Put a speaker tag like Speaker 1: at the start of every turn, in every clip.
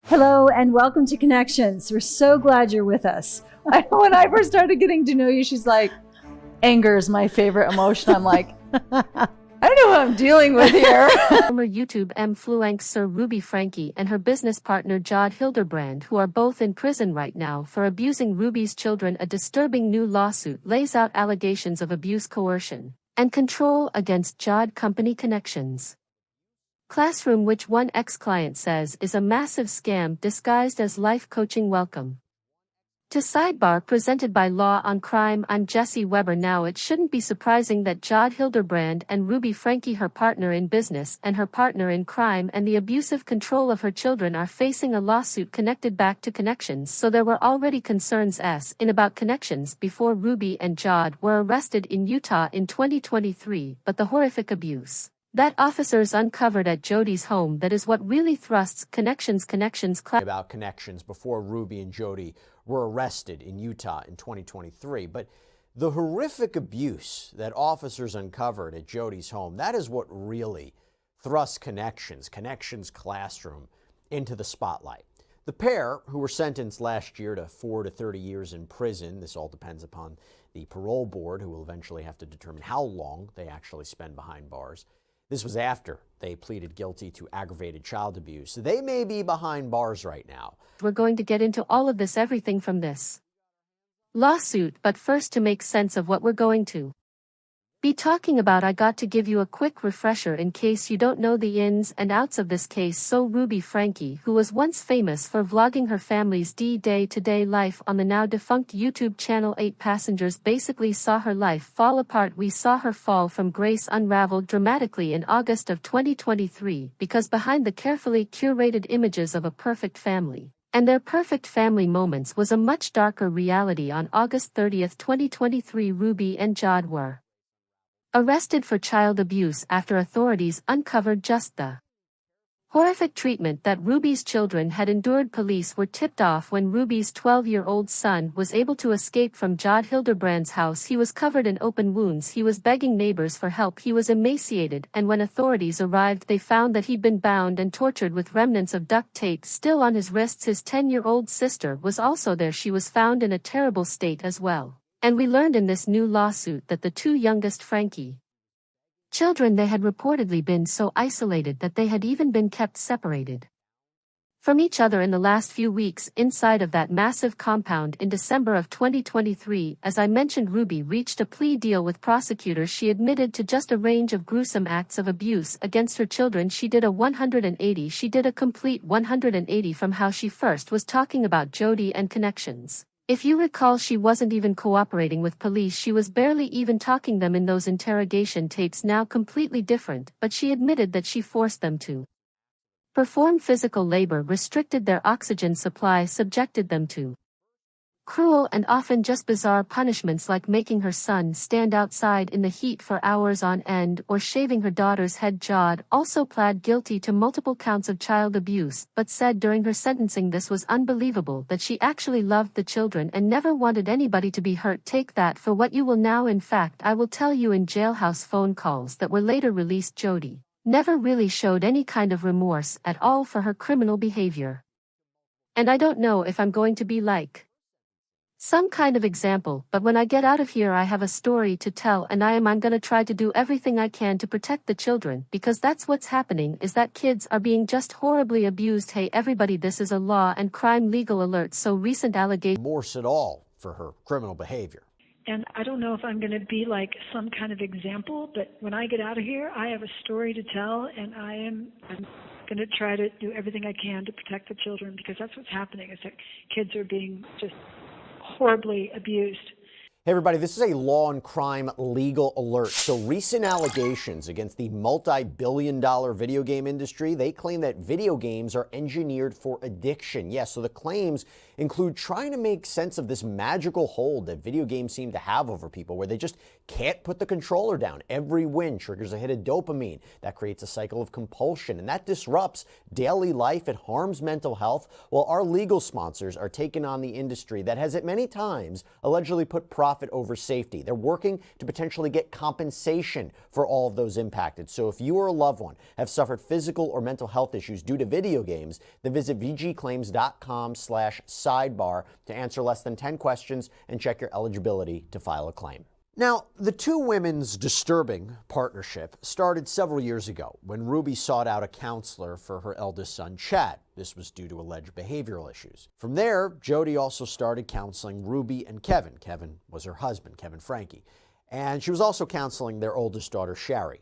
Speaker 1: Hello and welcome to Connections. We're so glad you're with us. When I first started getting to know you, she's like, anger is my favorite emotion. I'm like, I don't know what I'm dealing with here.
Speaker 2: Former YouTube influencer Ruby Franke and her business partner Jodi Hildebrandt, who are both in prison right now for abusing Ruby's children. A disturbing new lawsuit lays out allegations of abuse, coercion, and control against Jodi company Connexions Classroom, which one ex-client says is a massive scam disguised as life coaching. Welcome to Sidebar, presented by Law&Crime. I'm Jesse Weber. Now, it shouldn't be surprising that Jodi Hildebrandt and Ruby Franke, her partner in business and her partner in crime, and the abusive control of her children, are facing a lawsuit connected back to Connexions. So there were already concerns about Connexions before Ruby and Jodi were arrested in Utah in 2023, but the horrific abuse that officers uncovered at Jodi's home, that is what really thrusts Connexions
Speaker 3: about Connexions before Ruby and Jodi were arrested in Utah in 2023. But the horrific abuse that officers uncovered at Jodi's home, that is what really thrusts Connexions Classroom into the spotlight. The pair, who were sentenced last year to 4 to 30 years in prison, this all depends upon the parole board, who will eventually have to determine how long they actually spend behind bars. This was after they pleaded guilty to aggravated child abuse. They may be behind bars right now.
Speaker 2: We're going to get into all of this, everything from this lawsuit, but first, to make sense of what we're going to be talking about, I got to give you a quick refresher in case you don't know the ins and outs of this case. So Ruby Franke, who was once famous for vlogging her family's day-to-day life on the now defunct YouTube channel 8 Passengers, basically saw her life fall apart. We saw her fall from grace unravel dramatically in August of 2023, because behind the carefully curated images of a perfect family and their perfect family moments was a much darker reality. On August 30th, 2023, Ruby and Jodi were arrested for child abuse after authorities uncovered just the horrific treatment that Ruby's children had endured. Police were tipped off when Ruby's 12-year-old son was able to escape from Jodi Hildebrandt's house. He was covered in open wounds. He was begging neighbors for help. He was emaciated, and when authorities arrived, they found that he'd been bound and tortured with remnants of duct tape still on his wrists. His 10-year-old sister was also there. She was found in a terrible state as well. And we learned in this new lawsuit that the two youngest Franke children, they had reportedly been so isolated that they had even been kept separated from each other in the last few weeks inside of that massive compound. In December of 2023, as I mentioned, Ruby reached a plea deal with prosecutors. She admitted to just a range of gruesome acts of abuse against her children. She did a 180. She did a complete 180 from how she first was talking about Jodi and Connexions. If you recall, she wasn't even cooperating with police. She was barely even talking them in those interrogation tapes. Now completely different, but she admitted that she forced them to perform physical labor, restricted their oxygen supply, subjected them to cruel and often just bizarre punishments, like making her son stand outside in the heat for hours on end or shaving her daughter's head. Jodi also pled guilty to multiple counts of child abuse, but said during her sentencing this was unbelievable, that she actually loved the children and never wanted anybody to be hurt. Take that for what you will. Now, in fact, I will tell you, in jailhouse phone calls that were later released, Jodi never really showed any kind of remorse at all for her criminal behavior. And I don't know if I'm going to be like some kind of example, but when I get out of here I have a story to tell, and I'm going to try to do everything I can to protect the children, because that's what's happening, is that kids are being just horribly abused. Hey everybody, this is a Law&Crime legal alert. So recent allegations
Speaker 3: Remorse at all for her criminal behavior.
Speaker 4: And I don't know if I'm going to be like some kind of example, but when I get out of here, I have a story to tell, and I'm going to try to do everything I can to protect the children, because that's what's happening, is that kids are being just horribly abused.
Speaker 3: Hey everybody, this is a Law&Crime legal alert. So recent allegations against the multi-billion-dollar video game industry, they claim that video games are engineered for addiction. Yes, so the claims include trying to make sense of this magical hold that video games seem to have over people, where they just can't put the controller down. Every win triggers a hit of dopamine. That creates a cycle of compulsion, and that disrupts daily life. It harms mental health, while our legal sponsors are taking on the industry that has at many times allegedly put profit over safety. They're working to potentially get compensation for all of those impacted. So if you or a loved one have suffered physical or mental health issues due to video games, then visit vgclaims.com/sidebar to answer less than 10 questions and check your eligibility to file a claim. Now, the two women's disturbing partnership started several years ago when Ruby sought out a counselor for her eldest son, Chad. This was due to alleged behavioral issues. From there, Jodi also started counseling Ruby and Kevin. Kevin was her husband, Kevin Franke. And she was also counseling their oldest daughter, Shari.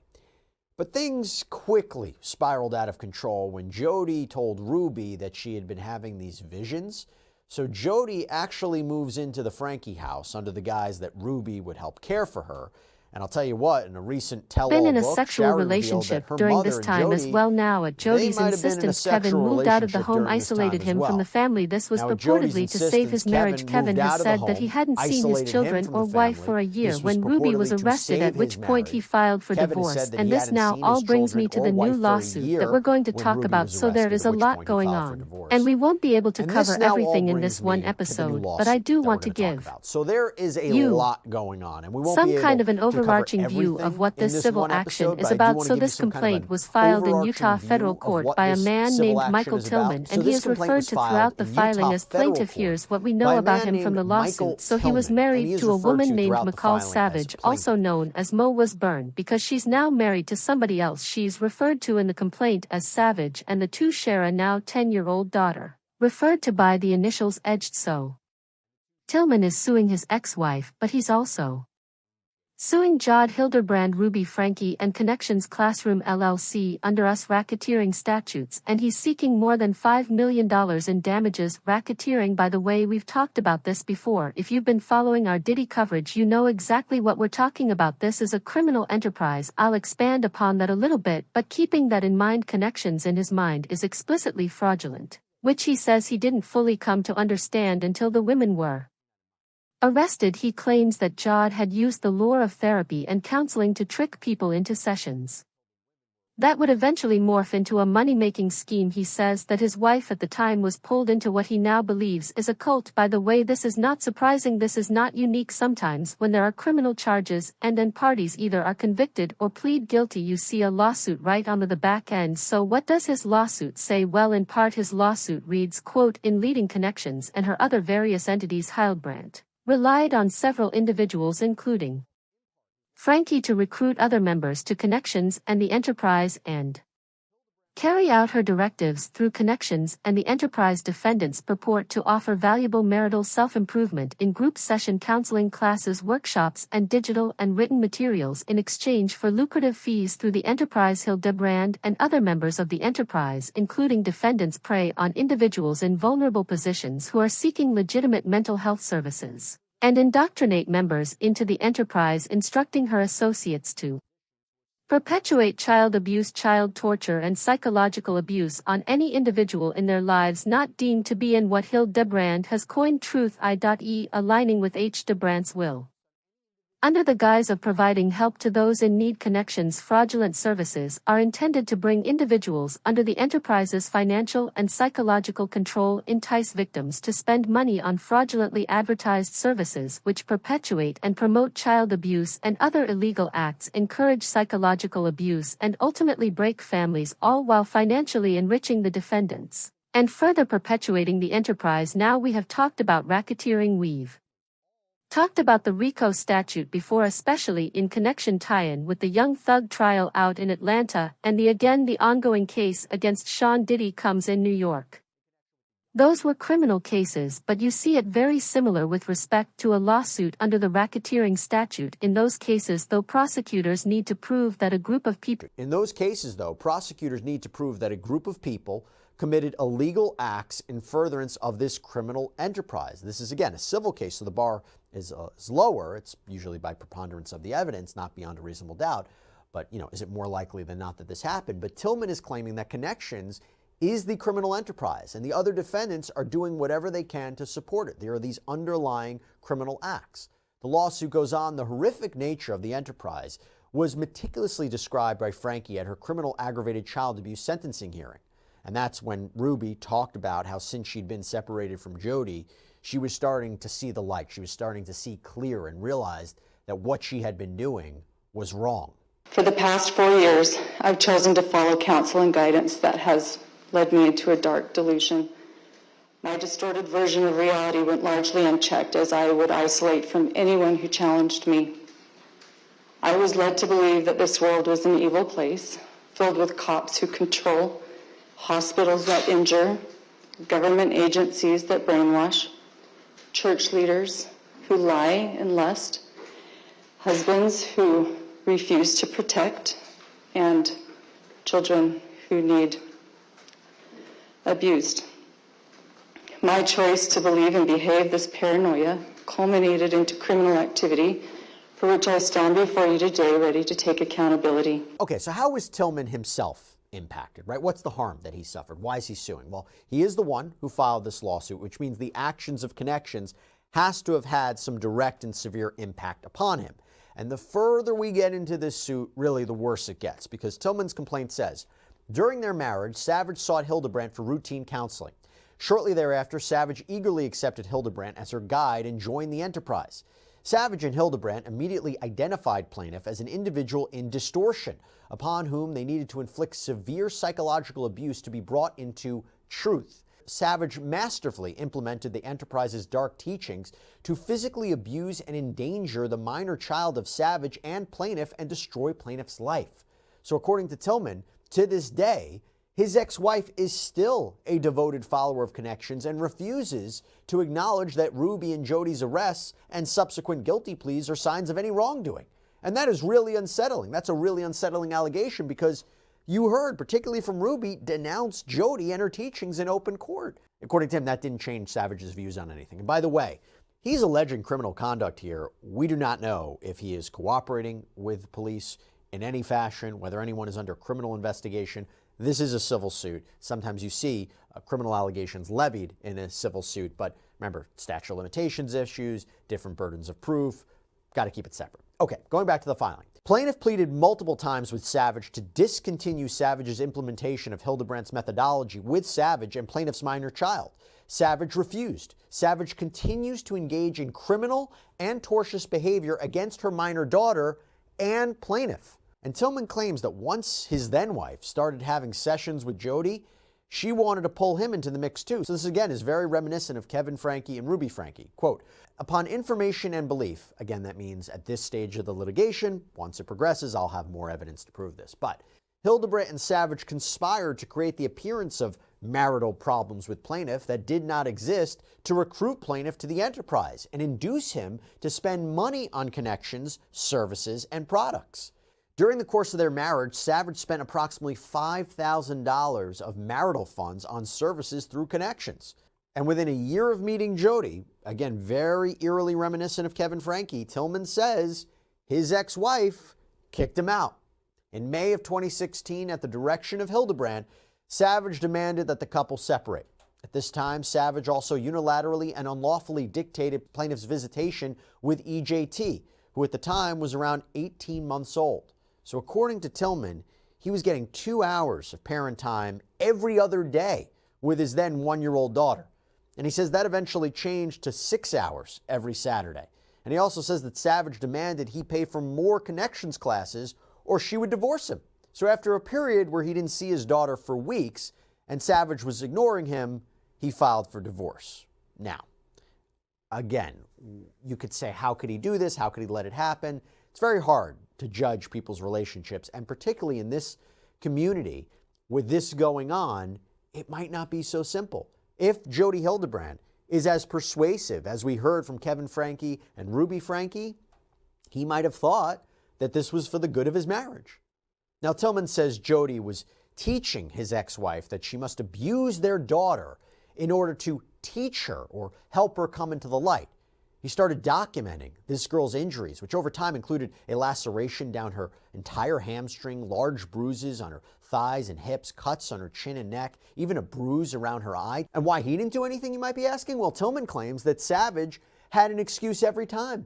Speaker 3: But things quickly spiraled out of control when Jodi told Ruby that she had been having these visions. So Jodi actually moves into the Franke house under the guise that Ruby would help care for her. And I'll tell you what, in a recent tell-all book,
Speaker 2: been in a sexual relationship during this time as well. Now at Jodi's insistence, Kevin moved out of the home, isolated him from the family. This was purportedly to save his marriage. Kevin has said that he hadn't seen his children or wife for a year when Ruby was arrested, at which point he filed for divorce. And this now all brings me to the new lawsuit that we're going to talk about. So there is a lot going on, and we won't be able to cover everything in this one episode, but I do want to give
Speaker 3: so there is a lot going on, and we won't
Speaker 2: some kind of an overarching view of what this civil action is about. So this complaint was filed in Utah federal court by a man named Michael Tillman, and he is referred to throughout the filing as plaintiff. Here's what we know about him from the lawsuit. So he was married to a woman named McCall Savage, also known as Mo Was Burned, because she's now married to somebody else. She's referred to in the complaint as Savage, and the two share a now 10-year-old daughter, referred to by the initials edged so. Tillman is suing his ex-wife, but he's also suing Jodi Hildebrandt, Ruby Franke, and Connexions Classroom LLC under US racketeering statutes, and he's seeking more than $5 million in damages. Racketeering, by the way, we've talked about this before. If you've been following our Diddy coverage, you know exactly what we're talking about. This is a criminal enterprise. I'll expand upon that a little bit, but keeping that in mind, Connexions in his mind is explicitly fraudulent, which he says he didn't fully come to understand until the women were arrested. He claims that Jodi had used the lure of therapy and counseling to trick people into sessions that would eventually morph into a money-making scheme. He says that his wife at the time was pulled into what he now believes is a cult. By the way, this is not surprising. This is not unique. Sometimes when there are criminal charges and then parties either are convicted or plead guilty, you see a lawsuit right onto the back end. So what does his lawsuit say? Well, in part his lawsuit reads, quote, "In leading Connexions and her other various entities, Hildebrandt relied on several individuals including Franke to recruit other members to Connexions and the enterprise and carry out her directives through Connexions and the enterprise. Defendants purport to offer valuable marital self-improvement in group session counseling classes, workshops, and digital and written materials in exchange for lucrative fees through the enterprise. Hildebrandt and other members of the enterprise, including defendants, prey on individuals in vulnerable positions who are seeking legitimate mental health services and indoctrinate members into the enterprise, instructing her associates to perpetuate child abuse, child torture, and psychological abuse on any individual in their lives not deemed to be in what Hildebrandt has coined truth I.E. aligning with Hildebrandt will. Under the guise of providing help to those in need, Connexions' fraudulent services are intended to bring individuals under the enterprise's financial and psychological control, entice victims to spend money on fraudulently advertised services which perpetuate and promote child abuse and other illegal acts, encourage psychological abuse, and ultimately break families, all while financially enriching the defendants and further perpetuating the enterprise. Now we have talked about racketeering. We've talked about the RICO statute before, especially in connection tie-in with the Young Thug trial out in Atlanta, and the ongoing case against Sean Diddy comes in New York. Those were criminal cases, but you see it very similar with respect to a lawsuit under the racketeering statute. In those cases, though, prosecutors need to prove that a group of people committed illegal acts in furtherance of this criminal enterprise. This is, again, a civil case, so the bar is lower. It's usually by preponderance of the evidence, not beyond a reasonable doubt. But, is it more likely than not that this happened? But Tillman is claiming that Connexions is the criminal enterprise, and the other defendants are doing whatever they can to support it. There are these underlying criminal acts.
Speaker 3: The lawsuit goes on. The horrific nature of the enterprise was meticulously described by Franke at her criminal aggravated child abuse sentencing hearing. And that's when Ruby talked about how since she'd been separated from Jodi, she was starting to see the light. She was starting to see clear and realized that what she had been doing was wrong.
Speaker 5: For the past 4 years, I've chosen to follow counsel and guidance that has led me into a dark delusion. My distorted version of reality went largely unchecked as I would isolate from anyone who challenged me. I was led to believe that this world was an evil place, filled with cops who control, hospitals that injure, government agencies that brainwash, church leaders who lie and lust, husbands who refuse to protect, and children who need abused. My choice to believe and behave this paranoia culminated into criminal activity for which I stand before you today ready to take accountability.
Speaker 3: Okay, so how was Tillman himself impacted, right? What's the harm that he suffered? Why is he suing? Well, he is the one who filed this lawsuit, which means the actions of Connexions has to have had some direct and severe impact upon him. And the further we get into this suit, really the worse it gets, because Tillman's complaint says, during their marriage, Savage sought Hildebrandt for routine counseling. Shortly thereafter, Savage eagerly accepted Hildebrandt as her guide and joined the enterprise. Savage and Hildebrandt immediately identified plaintiff as an individual in distortion, upon whom they needed to inflict severe psychological abuse to be brought into truth. Savage masterfully implemented the enterprise's dark teachings to physically abuse and endanger the minor child of Savage and plaintiff and destroy plaintiff's life. So according to Tillman, to this day, his ex-wife is still a devoted follower of Connexions and refuses to acknowledge that Ruby and Jodi's arrests and subsequent guilty pleas are signs of any wrongdoing. And that is really unsettling. That's a really unsettling allegation because you heard, particularly from Ruby, denounce Jodi and her teachings in open court. According to him, that didn't change Savage's views on anything. And by the way, he's alleging criminal conduct here. We do not know if he is cooperating with police in any fashion, whether anyone is under criminal investigation. This is a civil suit. Sometimes you see criminal allegations levied in a civil suit, but remember, statute of limitations issues, different burdens of proof, got to keep it separate. Okay, going back to the filing. Plaintiff pleaded multiple times with Savage to discontinue Savage's implementation of Hildebrandt's methodology with Savage and plaintiff's minor child. Savage refused. Savage continues to engage in criminal and tortious behavior against her minor daughter and plaintiff. And Tillman claims that once his then-wife started having sessions with Jodi, she wanted to pull him into the mix too. So this again is very reminiscent of Kevin Franke and Ruby Franke. Quote, upon information and belief, again that means at this stage of the litigation, once it progresses, I'll have more evidence to prove this. But Hildebrandt and Savage conspired to create the appearance of marital problems with plaintiff that did not exist to recruit plaintiff to the enterprise and induce him to spend money on Connexions, services, and products. During the course of their marriage, Savage spent approximately $5,000 of marital funds on services through Connexions. And within a year of meeting Jodi, again, very eerily reminiscent of Kevin Franke, Tillman says his ex-wife kicked him out. In May of 2016, at the direction of Hildebrandt, Savage demanded that the couple separate. At this time, Savage also unilaterally and unlawfully dictated plaintiff's visitation with EJT, who at the time was around 18 months old. So according to Tillman, he was getting 2 hours of parent time every other day with his then 1-year-old daughter. And he says that eventually changed to 6 hours every Saturday. And he also says that Savage demanded he pay for more Connexions classes or she would divorce him. So after a period where he didn't see his daughter for weeks and Savage was ignoring him, he filed for divorce. Now, again, you could say, how could he do this? How could he let it happen? It's very hard to judge people's relationships, and particularly in this community, with this going on, it might not be so simple. If Jodi Hildebrandt is as persuasive as we heard from Kevin Franke and Ruby Franke, he might have thought that this was for the good of his marriage. Now, Tillman says Jodi was teaching his ex-wife that she must abuse their daughter in order to teach her or help her come into the light. He started documenting this girl's injuries, which over time included a laceration down her entire hamstring, large bruises on her thighs and hips, cuts on her chin and neck, even a bruise around her eye. And why he didn't do anything, you might be asking? Well, Tillman claims that Savage had an excuse every time.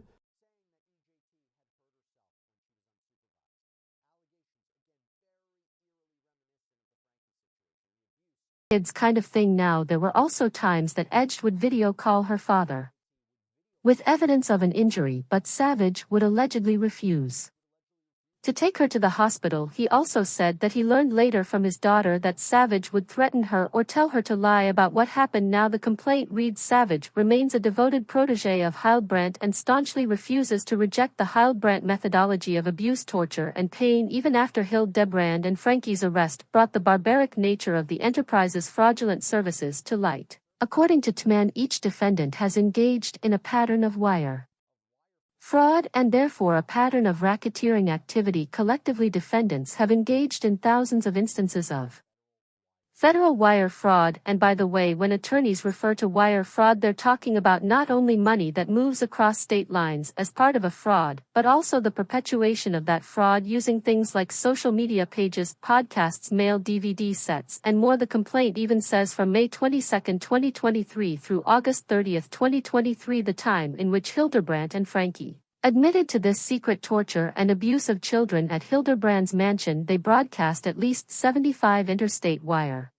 Speaker 2: kids kind of thing now. There were also times that Edged would video call her father with evidence of an injury, but Savage would allegedly refuse to take her to the hospital. He also said that he learned later from his daughter that Savage would threaten her or tell her to lie about what happened. Now the complaint reads Savage remains a devoted protege of Hildebrandt and staunchly refuses to reject the Hildebrandt methodology of abuse, torture, and pain. Even after Hildebrandt and Franke's arrest brought the barbaric nature of the enterprise's fraudulent services to light. According to Tman, each defendant has engaged in a pattern of wire fraud and therefore a pattern of racketeering activity. Collectively, defendants have engaged in thousands of instances of federal wire fraud. And by the way, when attorneys refer to wire fraud, they're talking about not only money that moves across state lines as part of a fraud, but also the perpetuation of that fraud using things like social media pages, podcasts, mail, DVD sets, and more. The complaint even says from May 22, 2023 through August 30, 2023, the time in which Hildebrandt and Franke admitted to this secret torture and abuse of children at Hildebrandt's mansion, they broadcast at least 75 interstate wire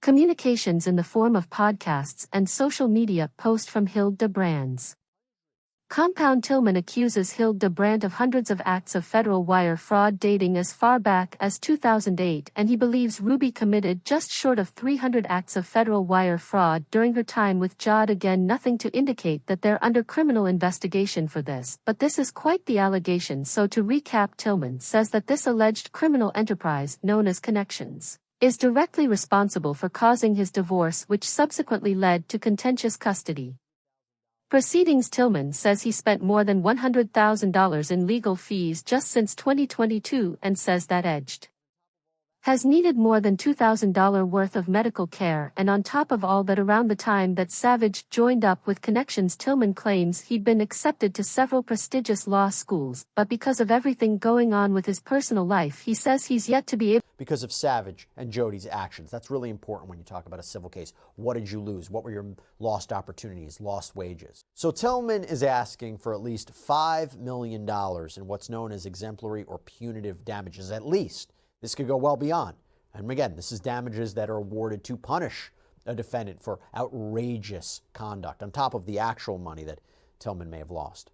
Speaker 2: communications in the form of podcasts and social media posts from Hildebrandt's compound. Tillman accuses Hildebrandt of hundreds of acts of federal wire fraud dating as far back as 2008, and he believes Ruby committed just short of 300 acts of federal wire fraud during her time with Jodi. Again, nothing to indicate that they're under criminal investigation for this, but this is quite the allegation. So to recap, Tillman says that this alleged criminal enterprise, known as Connexions, is directly responsible for causing his divorce, which subsequently led to contentious custody proceedings. Tillman says he spent more than $100,000 in legal fees just since 2022 and says that Edged has needed more than $2,000 worth of medical care. And on top of all that, around the time that Savage joined up with Connexions, Tillman claims he'd been accepted to several prestigious law schools, but because of everything going on with his personal life, he says he's yet to be able.
Speaker 3: Because of Savage and Jodi's actions. That's really important when you talk about a civil case. What did you lose? What were your lost opportunities, lost wages? So Tillman is asking for at least $5 million in what's known as exemplary or punitive damages, at least. This could go well beyond. And again, this is damages that are awarded to punish a defendant for outrageous conduct, on top of the actual money that Tillman may have lost.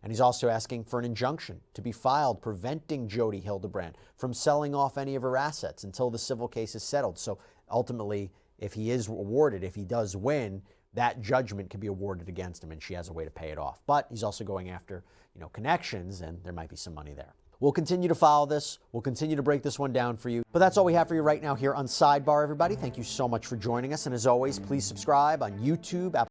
Speaker 3: And he's also asking for an injunction to be filed preventing Jodi Hildebrandt from selling off any of her assets until the civil case is settled. So ultimately, if he is awarded, if he does win, that judgment can be awarded against him and she has a way to pay it off. But he's also going after, Connexions, and there might be some money there. We'll continue to follow this. We'll continue to break this one down for you. But that's all we have for you right now here on Sidebar, everybody. Thank you so much for joining us. And as always, please subscribe on YouTube, Apple